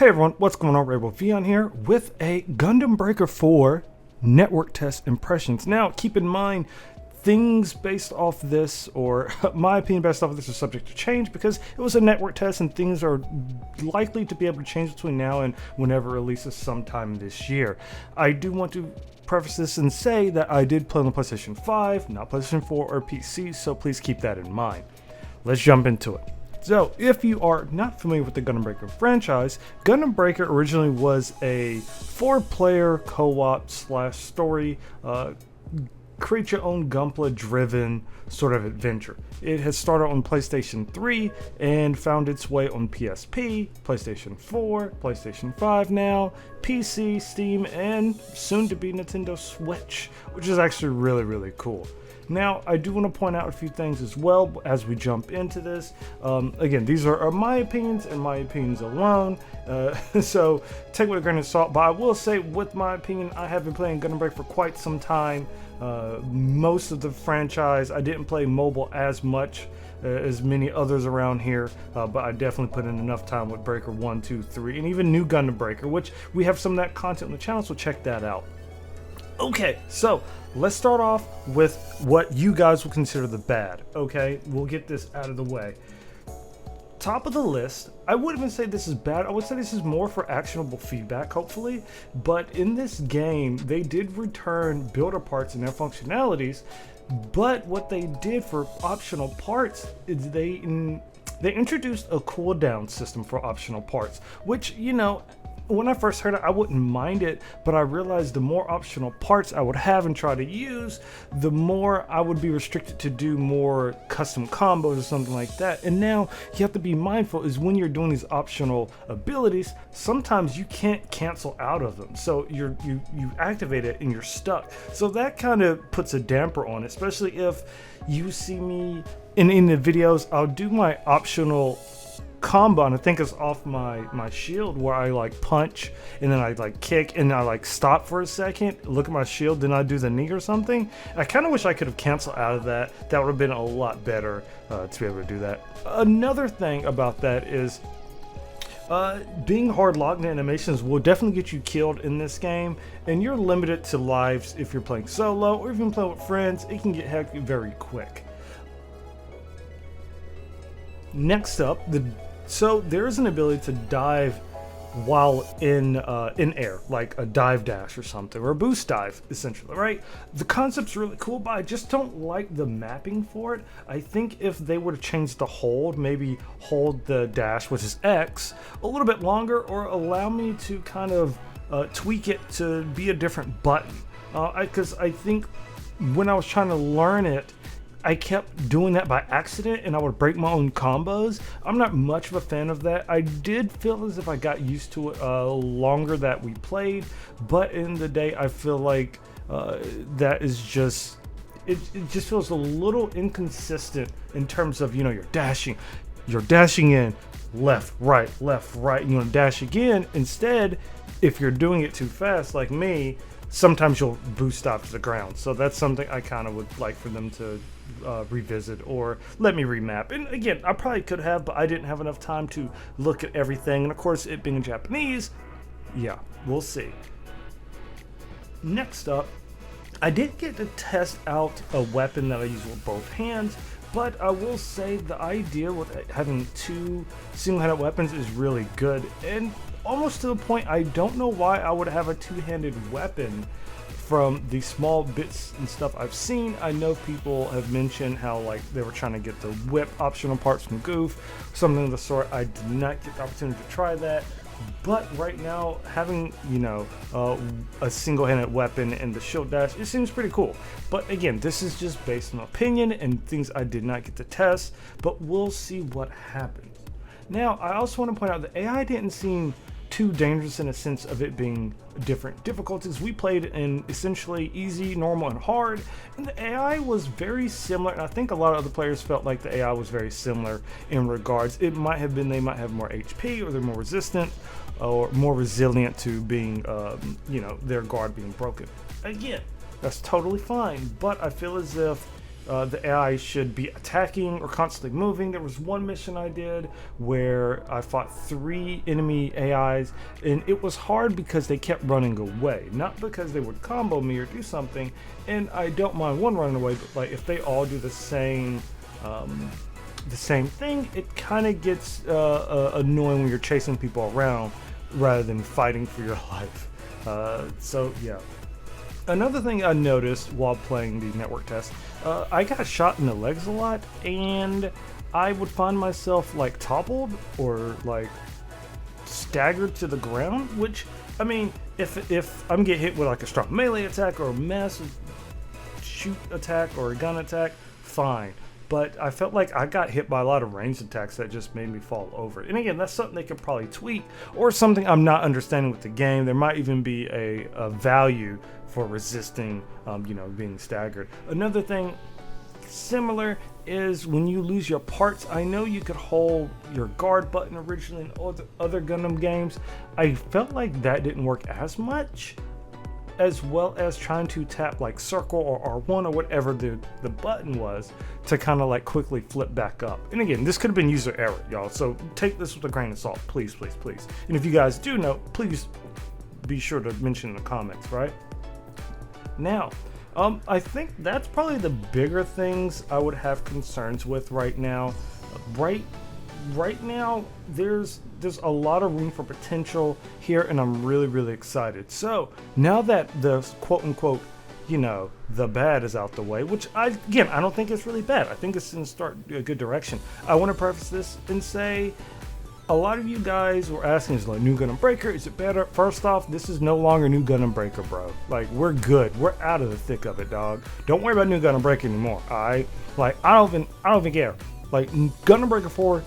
Hey everyone, what's going on? Rainbow Vion here with a Gundam Breaker 4 network test impressions. Now, keep in mind, things based off this, or my opinion based off of this, is subject to change because it was a network test and things are likely to be able to change between now and whenever it releases sometime this year. I do want to preface this and say that I did play on the PlayStation 5, not PlayStation 4 or PC, so please keep that in mind. Let's jump into it. So, if you are not familiar with the Gundam Breaker franchise, Gundam Breaker originally was a 4-player co-op slash story, create your own Gunpla driven sort of adventure. It has started on PlayStation 3 and found its way on PSP, PlayStation 4, PlayStation 5 now, PC, Steam, and soon to be Nintendo Switch, which is actually really cool. Now, I do want to point out a few things as well as we jump into this. Again, these are my opinions and my opinions alone, so take it with a grain of salt. But I will say, with my opinion, I have been playing Gundam Breaker for quite some time. Most of the franchise, I didn't play mobile as much as many others around here, but I definitely put in enough time with Breaker 1, 2, 3, and even New Gundam Breaker, which we have some of that content on the channel, so check that out. Okay, so let's start off with what you guys will consider the bad. Okay, we'll get this out of the way. Top of the list, I wouldn't even say this is bad. I would say this is more for actionable feedback, hopefully. But in this game, they did return builder parts and their functionalities. But what they did for optional parts is they introduced a cooldown system for optional parts, which, you know, when I first heard it, I wouldn't mind it, but I realized the more optional parts I would have and try to use, the more I would be restricted to do more custom combos or something like that. And now you have to be mindful is when you're doing these optional abilities, sometimes you can't cancel out of them. So you activate it and you're stuck. So that kind of puts a damper on it, especially if you see me in the videos. I'll do my optional combo, and I think it's off my shield, where I like punch and then I like kick and I like stop for a second, look at my shield, then I do the knee or something. I kind of wish I could have canceled out of that. That would have been a lot better to be able to do that. Another thing about that is being hard locked animations will definitely get you killed in this game, and you're limited to lives if you're playing solo or even playing with friends. It can get hectic very quick. Next up, so there is an ability to dive while in air, like a dive dash or something, or a boost dive, essentially, right? The concept's really cool, but I just don't like the mapping for it. I think if they would have changed the hold, maybe hold the dash, which is X, a little bit longer, or allow me to kind of tweak it to be a different button. Because I think when I was trying to learn it, I kept doing that by accident and I would break my own combos. I'm not much of a fan of that. I did feel as if I got used to it longer that we played, but in the day I feel like that is just, it just feels a little inconsistent in terms of, you know, you're dashing in left, right, you want to dash again. Instead, if you're doing it too fast like me, sometimes you'll boost off to the ground. So that's something I kind of would like for them to revisit or let me remap. And again, I probably could have, but I didn't have enough time to look at everything. And of course, it being in Japanese, yeah, we'll see. Next up, I did get to test out a weapon that I use with both hands, but I will say the idea with having two single-handed weapons is really good, and almost to the point I don't know why I would have a two-handed weapon. From the small bits and stuff I've seen, I know people have mentioned how like they were trying to get the whip optional parts from Goof, something of the sort. I did not get the opportunity to try that, but right now having, you know, a single-handed weapon and the shield dash, it seems pretty cool. But again, this is just based on opinion and things I did not get to test, but we'll see what happens. Now, I also want to point out the AI didn't seem too dangerous in a sense of it being different difficulties. We played in essentially easy, normal, and hard, and the AI was very similar, and I think a lot of other players felt like the AI was very similar in regards. It might have been they might have more HP, or they're more resistant or more resilient to being you know, their guard being broken. Again, that's totally fine, but I feel as if the AI should be attacking or constantly moving. There was one mission I did where I fought 3 enemy AIs, and it was hard because they kept running away, not because they would combo me or do something. And I don't mind one running away, but like if they all do the same thing, it kind of gets annoying when you're chasing people around rather than fighting for your life. So yeah. Another thing I noticed while playing the network test, I got shot in the legs a lot, and I would find myself like toppled or like staggered to the ground, which, I mean, if I'm getting hit with like a strong melee attack or a massive shoot attack or a gun attack, fine. But I felt like I got hit by a lot of ranged attacks that just made me fall over. And again, that's something they could probably tweak, or something I'm not understanding with the game. There might even be a value for resisting, being staggered. Another thing similar is when you lose your parts. I know you could hold your guard button originally in other Gundam games. I felt like that didn't work as much, as well as trying to tap like circle or R1 or whatever the button was to kind of like quickly flip back up. And again, this could have been user error, y'all, so take this with a grain of salt, please, please, please. And if you guys do know, please be sure to mention in the comments, right? Now, I think that's probably the bigger things I would have concerns with right now. Right now, there's a lot of room for potential here, and I'm really, really excited. So now that the quote unquote, the bad is out the way, which I don't think it's really bad. I think it's in a good direction. I want to preface this and say, a lot of you guys were asking, is like New Gundam Breaker, is it better? First off, this is no longer New Gundam Breaker, bro. Like, we're good. We're out of the thick of it, dog. Don't worry about New Gundam Breaker anymore, alright? Like, I don't even care. Like, Gundam Breaker 4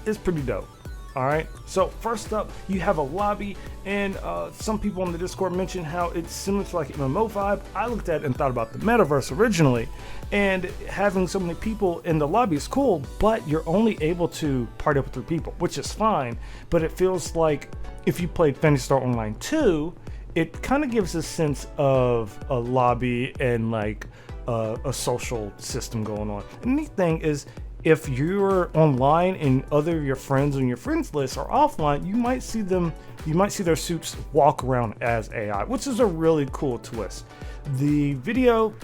is pretty dope. Alright, so first up, you have a lobby, and some people on the Discord mentioned how it's similar to like MMO vibe. I looked at it and thought about the metaverse originally, and having so many people in the lobby is cool, but you're only able to party up with 3 people, which is fine, but it feels like if you played Phantasy Star Online 2, it kind of gives a sense of a lobby and like a social system going on. And the neat thing is, if you're online and other of your friends on your friends list are offline, you might see their suits walk around as AI, which is a really cool twist. The video,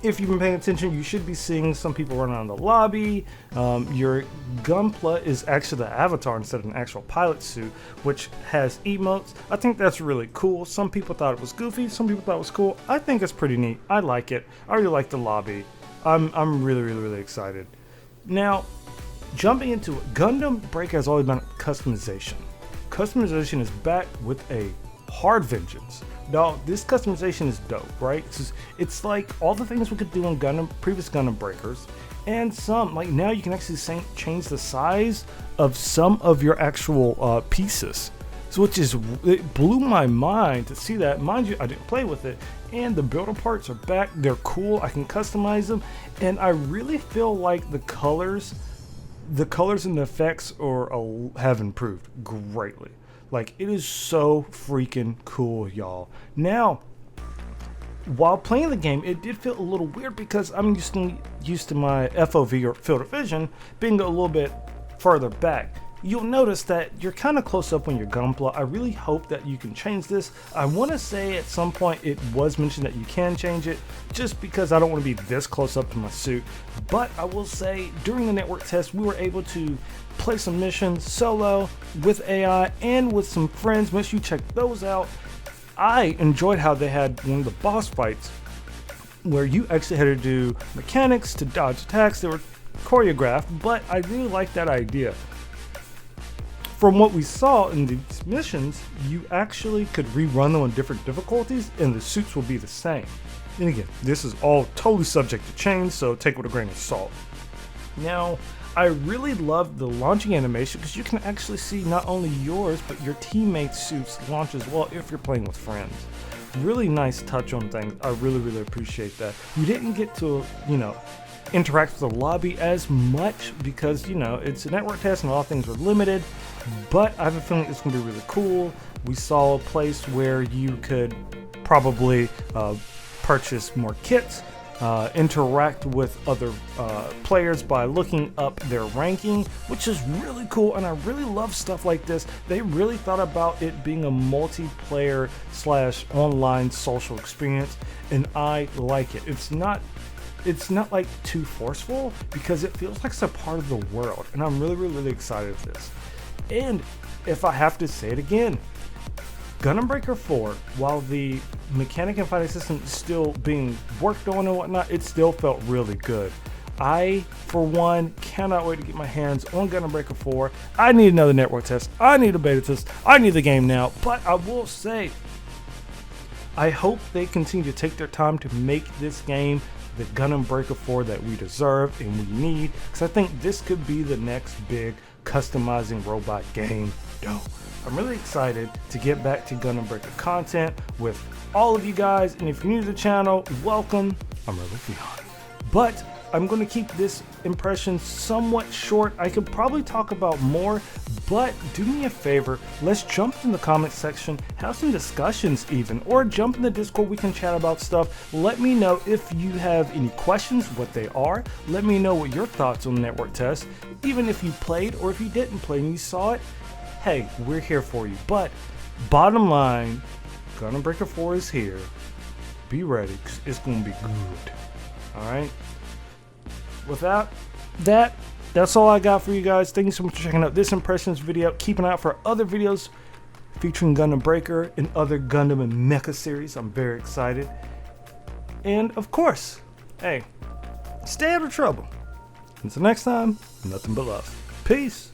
if you've been paying attention, you should be seeing some people running around the lobby. Your Gunpla is actually the avatar instead of an actual pilot suit, which has emotes. I think that's really cool. Some people thought it was goofy, some people thought it was cool. I think it's pretty neat. I like it. I really like the lobby. I'm really, really, really excited. Now, jumping into it, Gundam Breaker has always been customization. Customization is back with a hard vengeance. Now, this customization is dope, right? It's like all the things we could do in previous Gundam Breakers, and some, like now you can actually change the size of some of your actual pieces. So it blew my mind to see that. Mind you, I didn't play with it, and the builder parts are back. They're cool. I can customize them, and I really feel like the colors and the effects have improved greatly. Like, it is so freaking cool, y'all. Now, while playing the game, it did feel a little weird because I'm used to my FOV or field of vision being a little bit further back. You'll notice that you're kind of close up on your Gunpla. I really hope that you can change this. I want to say at some point it was mentioned that you can change it, just because I don't want to be this close up to my suit. But I will say, during the network test, we were able to play some missions solo with AI and with some friends. Make sure you check those out. I enjoyed how they had one of the boss fights where you actually had to do mechanics to dodge attacks. They were choreographed, but I really liked that idea. From what we saw in these missions, you actually could rerun them on different difficulties and the suits will be the same. And again, this is all totally subject to change, so take it with a grain of salt. Now, I really love the launching animation because you can actually see not only yours, but your teammates' suits launch as well if you're playing with friends. Really nice touch on things. I really, really appreciate that. We didn't get to, interact with the lobby as much because, it's a network test and all things were limited, but I have a feeling it's going to be really cool. We saw a place where you could probably purchase more kits interact with other players by looking up their ranking, which is really cool, and I really love stuff like this. They really thought about it being a multiplayer / online social experience, and I like it. It's not like too forceful, because it feels like it's a part of the world, and I'm really excited for this. And if I have to say it again, Gundam Breaker 4, while the mechanic and fighting system is still being worked on and whatnot, it still felt really good. I, for one, cannot wait to get my hands on Gundam Breaker 4. I need another network test. I need a beta test. I need the game now. But I will say, I hope they continue to take their time to make this game the Gundam Breaker 4 that we deserve and we need, because I think this could be the next big customizing robot game. I'm really excited to get back to Gundam Breaker content with all of you guys, and if you're new to the channel, welcome. I'm Rebel Fion. But I'm going to keep this impression somewhat short. I could probably talk about more, but do me a favor, let's jump in the comment section, have some discussions even, or jump in the Discord, we can chat about stuff. Let me know if you have any questions, what they are. Let me know what your thoughts on the network test, even if you played or if you didn't play and you saw it. Hey, we're here for you. But bottom line, Gundam Breaker 4 is here. Be ready, because it's going to be good. Alright? Without that, that's all I got for you guys. Thank you so much for checking out this impressions video. Keep an eye out for other videos featuring Gundam Breaker and other Gundam and Mecha series. I'm very excited. And of course, hey, stay out of trouble. Until next time, nothing but love. Peace.